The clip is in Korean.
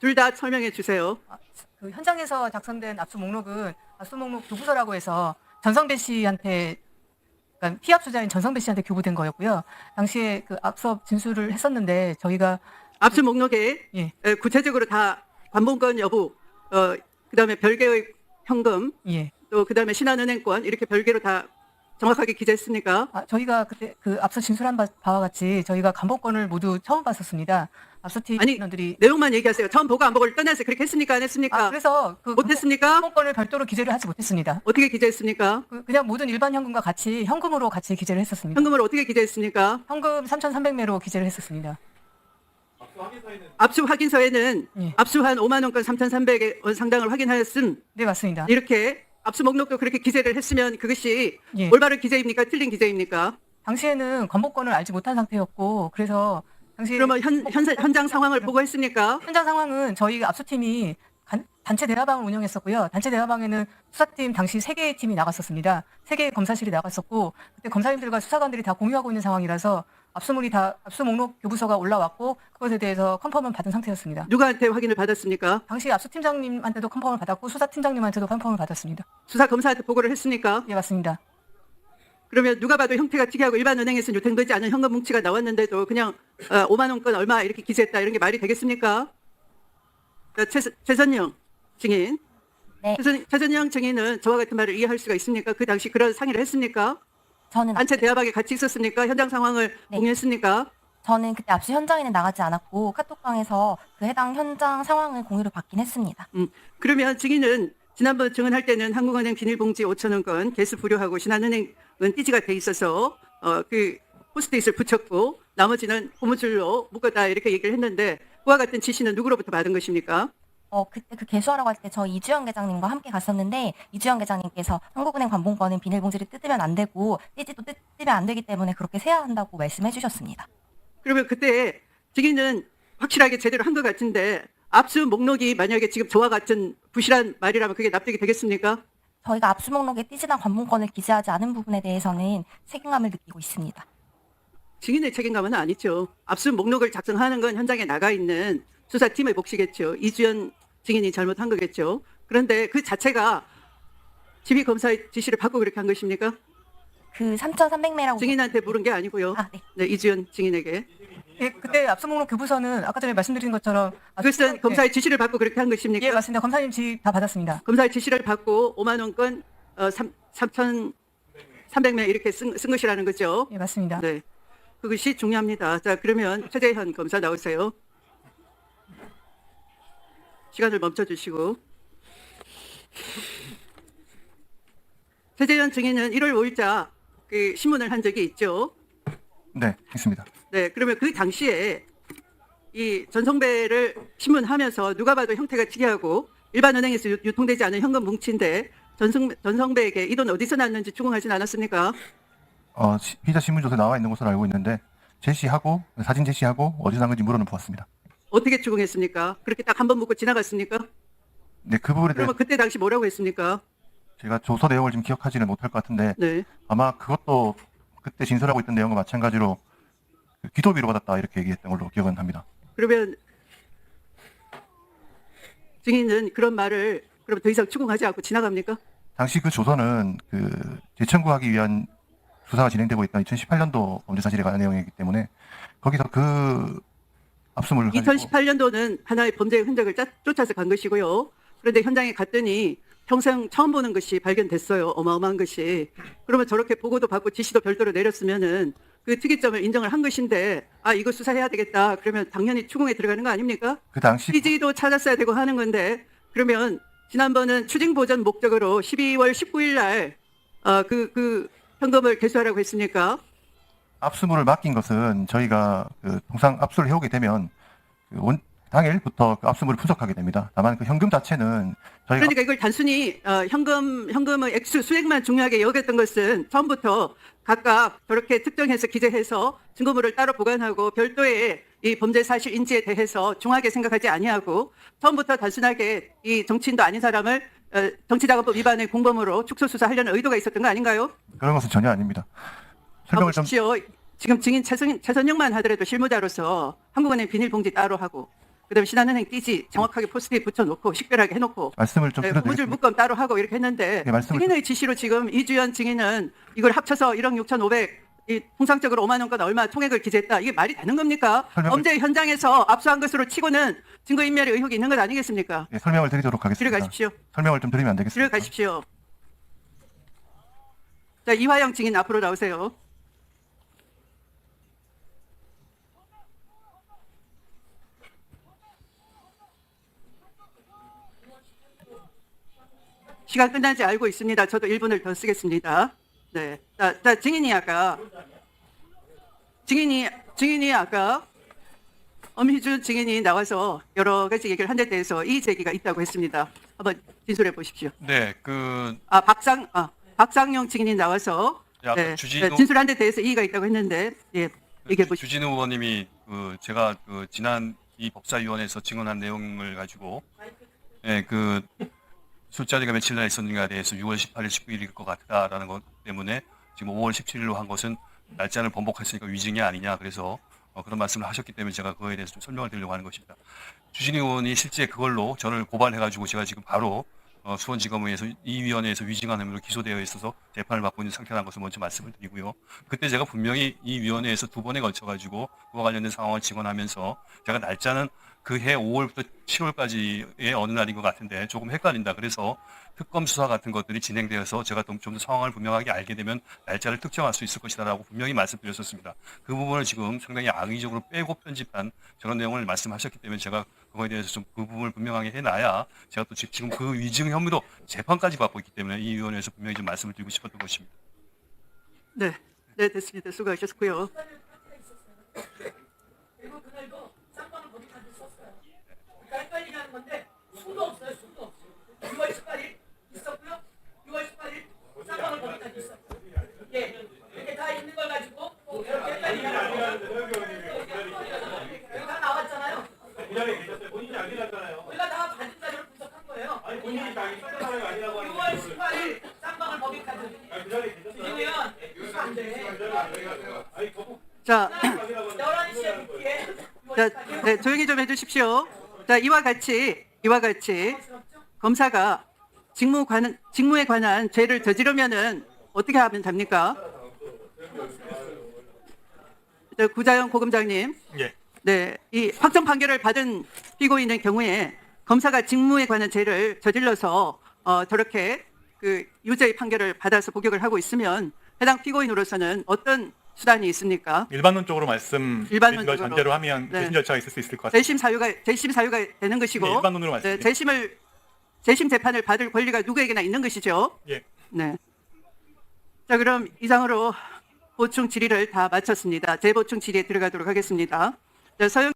둘 다 설명해 주세요. 그 현장에서 작성된 압수 목록은 압수 목록 교부서라고 해서 전성배 씨한테, 그러니까 피압수자인 전성배 씨한테 교부된 거였고요. 당시에 그 앞서 진술을 했었는데 저희가 압수 목록에 예, 구체적으로 다 관본권 여부, 그다음에 별개의 현금, 예. 또 그다음에 신한은행권 이렇게 별개로 다 정확하게 기재했습니까? 저희가 그때 그 앞서 진술한 바와 같이 저희가 관본권을 모두 처음 봤었습니다. 압수팀 아니, 인원들이 내용만 얘기하세요. 처음 보고 안 보고를 떠나서 그렇게 했습니까? 안 했습니까? 그래서 그 못했습니까? 관본권을 별도로 기재를 하지 못했습니다. 어떻게 기재했습니까? 그냥 모든 일반 현금과 같이 현금으로 같이 기재를 했었습니다. 현금을 어떻게 기재했습니까? 현금 3,300매로 기재를 했었습니다. 압수 확인서에는 예. 압수한 5만 원권 3,300원 상당을 확인하였음. 네, 맞습니다. 이렇게 압수 목록도 그렇게 기재를 했으면 그것이 예. 올바른 기재입니까? 틀린 기재입니까? 당시에는 관본권을 알지 못한 상태였고, 그래서 당시 그러면 현장 상황을 보고 했습니까? 현장 상황은 저희 압수팀이 단체 대화방을 운영했었고요. 단체 대화방에는 수사팀 당시 3개의 팀이 나갔었습니다. 3개의 검사실이 나갔었고, 그때 검사님들과 수사관들이 다 공유하고 있는 상황이라서 압수물이 다 압수 목록 교부서가 올라왔고, 그것에 대해서 컨펌은 받은 상태였습니다. 누구한테 확인을 받았습니까? 당시 압수팀장님한테도 컨펌을 받았고, 수사팀장님한테도 컨펌을 받았습니다. 수사 검사한테 보고를 했습니까? 예, 맞습니다. 그러면 누가 봐도 형태가 특이하고 일반 은행에서 유통되지 않은 현금 뭉치가 나왔는데도 그냥 5만 원권 얼마 이렇게 기재했다 이런 게 말이 되겠습니까? 최선영 증인. 네. 최선영 증인은 저와 같은 말을 이해할 수가 있습니까? 그 당시 그런 상의를 했습니까? 저는 단체 대화방에 같이 있었습니까? 현장 상황을 네. 공유했습니까? 저는 그때 압수 현장에는 나가지 않았고 카톡방에서 그 해당 현장 상황을 공유를 받긴 했습니다. 그러면 증인은 지난번 증언할 때는 한국은행 비닐봉지 5천 원권 개수 불효하고 신한은행은 띠지가 돼 있어서 그 포스트잇을 붙였고 나머지는 고무줄로 묶었다 이렇게 얘기를 했는데 그와 같은 지시는 누구로부터 받은 것입니까? 그때 그 개수하러 갈 때 저 이주영 계장님과 함께 갔었는데 이주영 계장님께서 한국은행 관본권은 비닐봉지를 뜯으면 안 되고 띠지도 뜯으면 안 되기 때문에 그렇게 세야 한다고 말씀해 주셨습니다. 그러면 그때 증인은 확실하게 제대로 한 것 같은데 압수 목록이 만약에 지금 저와 같은 부실한 말이라면 그게 납득이 되겠습니까? 저희가 압수 목록에 띠지나 관본권을 기재하지 않은 부분에 대해서는 책임감을 느끼고 있습니다. 증인의 책임감은 아니죠. 압수 목록을 작성하는 건 현장에 나가 있는 수사팀의 몫이겠죠. 이주연 증인이 잘못한 거겠죠. 그런데 그 자체가 지휘 검사의 지시를 받고 그렇게 한 것입니까? 그 3,300매라고 증인한테 물은 게 아니고요. 네. 네, 이주연 증인에게. 예, 그때 압수 목록 교부서는 아까 전에 말씀드린 것처럼 그것은 검사의 지시를 받고 그렇게 한 것입니까? 예, 맞습니다. 검사님 지휘 다 받았습니다. 검사의 지시를 받고 5만 원권 3,300매 이렇게 쓴 것이라는 거죠. 예, 맞습니다. 네, 그것이 중요합니다. 자, 그러면 최재현 검사 나오세요. 시간을 멈춰주시고. 최재현 증인은 1월 5일자 그 신문을 한 적이 있죠. 네, 있습니다. 네, 그러면 그 당시에 이 전성배를 신문하면서 누가 봐도 형태가 특이하고 일반 은행에서 유통되지 않은 현금 뭉치인데 전성배에게 이 돈 어디서 났는지 추궁하진 않았습니까? 피의자 신문조서에 나와 있는 것으로 알고 있는데 제시하고 사진 제시하고 어디서 난 건지 물어는 보았습니다. 어떻게 추궁했습니까? 그렇게 딱 한 번 묻고 지나갔습니까? 네, 그 부분에 대해 그러면 그때 당시 뭐라고 했습니까? 제가 조서 내용을 지금 기억하지는 못할 것 같은데 네. 아마 그것도 그때 진술하고 있던 내용과 마찬가지로 그 기도비로 받았다 이렇게 얘기했던 걸로 기억은 합니다. 그러면 증인은 그런 말을 그럼 더 이상 추궁하지 않고 지나갑니까? 당시 그 조서는 그 재청구하기 위한 수사가 진행되고 있던 2018년도 범죄 사실에 관한 내용이기 때문에 거기서 그 압수물을 2018년도는 하나의 범죄의 흔적을 쫓아서 간 것이고요. 그런데 현장에 갔더니 평생 처음 보는 것이 발견됐어요. 어마어마한 것이. 그러면 저렇게 보고도 받고 지시도 별도로 내렸으면은 그 특이점을 인정을 한 것인데 이거 수사해야 되겠다. 그러면 당연히 추궁에 들어가는 거 아닙니까? 그 당시 띠지도 찾았어야 되고 하는 건데 그러면 지난번은 추징 보전 목적으로 12월 19일 날 그 현금을 개수하라고 했습니까? 압수물을 맡긴 것은 저희가 그 통상 압수를 해오게 되면 당일부터 그 압수물을 분석하게 됩니다. 다만 그 현금 자체는 저희가 그러니까 이걸 단순히 현금의 액수 수액만 중요하게 여겼던 것은 처음부터 각각 저렇게 특정해서 기재해서 증거물을 따로 보관하고 별도의 이 범죄 사실 인지에 대해서 중하게 생각하지 아니하고 처음부터 단순하게 이 정치인도 아닌 사람을 정치자금법 위반의 공범으로 축소 수사하려는 의도가 있었던 거 아닌가요? 그런 것은 전혀 아닙니다. 설명을 좀 보십시오. 지금 증인 최선영만 하더라도 실무자로서 한국은행 비닐봉지 따로 하고 그다음에 신한은행 띠지 정확하게 포스트잇 붙여놓고 식별하게 해놓고 말씀을 좀 네, 고무줄 드려드리겠습니다. 묶음 따로 하고 이렇게 했는데 네, 말씀을 증인의 지시로 지금 이주연 증인은 이걸 합쳐서 1억 6,500 이 통상적으로 5만 원권 얼마 총액을 기재했다. 이게 말이 되는 겁니까? 설명을- 범죄 현장에서 압수한 것으로 치고는 증거인멸의 의혹이 있는 것 아니겠습니까? 네, 설명을 드리도록 하겠습니다. 들어가십시오. 설명을 좀 드리면 안 되겠습니까? 들어가십시오. 자, 이화영 증인 앞으로 나오세요. 시간 끝난지 알고 있습니다. 저도 1분을 더 쓰겠습니다. 네. 자, 증인이 아까 엄희준 증인이 나와서 여러 가지 얘기를 한 데 대해서 이의 제기가 있다고 했습니다. 한번 진술해 보십시오. 네, 박상용 증인이 나와서 야, 네, 주진우- 진술한 데 대해서 이의가 있다고 했는데 예, 얘기해 보십시오. 주진우 의원님이 제가 지난 이 법사위원회에서 증언한 내용을 가지고 술자리가 며칠날 있었는가에 대해서 6월 18일, 19일일 것 같다라는 것 때문에 지금 5월 17일로 한 것은 날짜를 번복했으니까 위증이 아니냐. 그래서 그런 말씀을 하셨기 때문에 제가 그거에 대해서 좀 설명을 드리려고 하는 것입니다. 주진우 의원이 실제 그걸로 저를 고발해가지고 제가 지금 바로 수원지검에서 이 위원회에서 위증한 혐의로 기소되어 있어서 재판을 받고 있는 상태라는 것을 먼저 말씀을 드리고요. 그때 제가 분명히 이 위원회에서 2번에 걸쳐가지고 그와 관련된 상황을 증언하면서 제가 날짜는 그해 5월부터 7월까지의 어느 날인 것 같은데 조금 헷갈린다. 그래서 특검 수사 같은 것들이 진행되어서 제가 좀 더 상황을 분명하게 알게 되면 날짜를 특정할 수 있을 것이다라고 분명히 말씀드렸었습니다. 그 부분을 지금 상당히 악의적으로 빼고 편집한 저런 내용을 말씀하셨기 때문에 제가 그거에 대해서 좀 그 부분을 분명하게 해놔야 제가 또 지금 그 위증 혐의로 재판까지 받고 있기 때문에 이 위원회에서 분명히 좀 말씀을 드리고 싶었던 것입니다. 네, 네 됐습니다. 수고하셨고요. 자, 네, 조용히 좀 해주십시오. 자, 이와 같이 검사가 직무에 관한 죄를 저지르면은 어떻게 하면 됩니까? 저 구자영 고검장님. 예. 네, 이 확정 판결을 받은 피고인의 경우에 검사가 직무에 관한 죄를 저질러서 저렇게 그 유죄의 판결을 받아서 복역을 하고 있으면 해당 피고인으로서는 어떤 수단이 있습니까? 일반론적으로 말씀드린 걸 일반론적으로. 전제로 하면 네. 재심 절차가 있을 수 있을 것 같습니다. 재심 사유가 되는 것이고 네, 일반론으로 네, 말씀드립니다. 재심 재판을 받을 권리가 누구에게나 있는 것이죠. 예. 네. 자, 그럼 이상으로 보충 질의를 다 마쳤습니다. 재보충 질의에 들어가도록 하겠습니다. 자, 서영